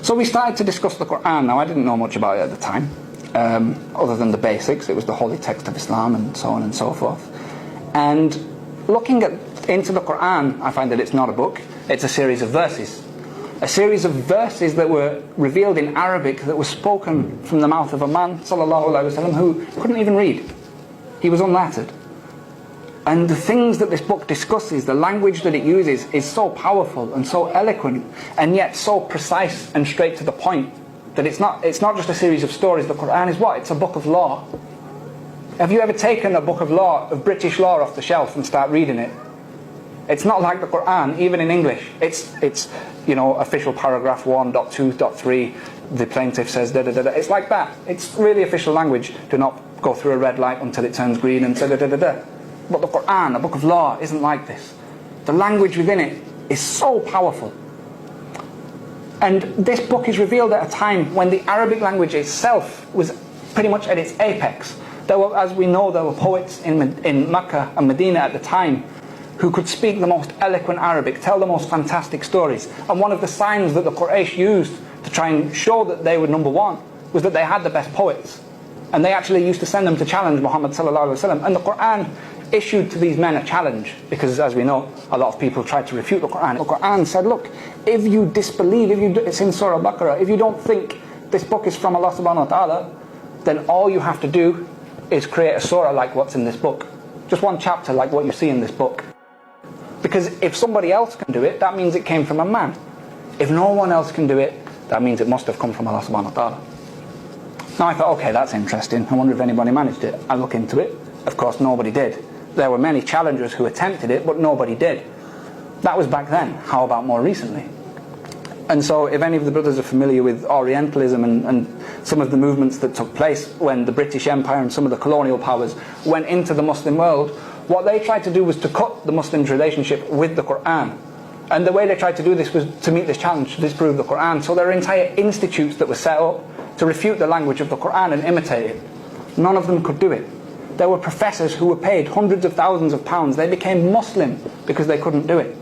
So we started to discuss the Quran. Now, I didn't know much about it at the time, other than the basics. It was the holy text of Islam and so on and so forth. And looking into the Quran, I find that it's not a book. It's a series of verses. A series of verses that were revealed in Arabic, that were spoken from the mouth of a man, sallallahu alaihi wasallam, who couldn't even read. He was unlettered. And the things that this book discusses, the language that it uses, is so powerful and so eloquent, and yet so precise and straight to the point, that it's not just a series of stories. The Quran is what? It's a book of law. Have you ever taken a book of law, of British law, off the shelf and start reading it? It's not like the Quran, even in English. It's you know, official paragraph 1.2.3, the plaintiff says da da da da. It's like that. It's really official language. Do not go through a red light until it turns green and da da da da da. But the Quran, a book of law, isn't like this. The language within it is so powerful. And this book is revealed at a time when the Arabic language itself was pretty much at its apex. There were, as we know, there were poets in Mecca and Medina at the time who could speak the most eloquent Arabic, tell the most fantastic stories. And one of the signs that the Quraysh used to try and show that they were number one was that they had the best poets. And they actually used to send them to challenge Muhammad sallallahu alaihi wasallam. And the Quran issued to these men a challenge, because as we know, a lot of people tried to refute the Quran. The Quran said, look, if you disbelieve, it's in Surah Baqarah, if you don't think this book is from Allah subhanahu wa ta'ala, then all you have to do is create a surah like what's in this book. Just one chapter like what you see in this book. Because if somebody else can do it, that means it came from a man. If no one else can do it, that means it must have come from Allah subhanahu wa ta'ala. Now I thought, okay, that's interesting. I wonder if anybody managed it. I look into it. Of course, nobody did. There were many challengers who attempted it, but nobody did. That was back then. How about more recently? And so if any of the brothers are familiar with Orientalism and some of the movements that took place when the British Empire and some of the colonial powers went into the Muslim world, what they tried to do was to cut the Muslims' relationship with the Quran. And the way they tried to do this was to meet this challenge, to disprove the Quran. So there are entire institutes that were set up to refute the language of the Quran and imitate it. None of them could do it. There were professors who were paid hundreds of thousands of pounds. They became Muslim because they couldn't do it.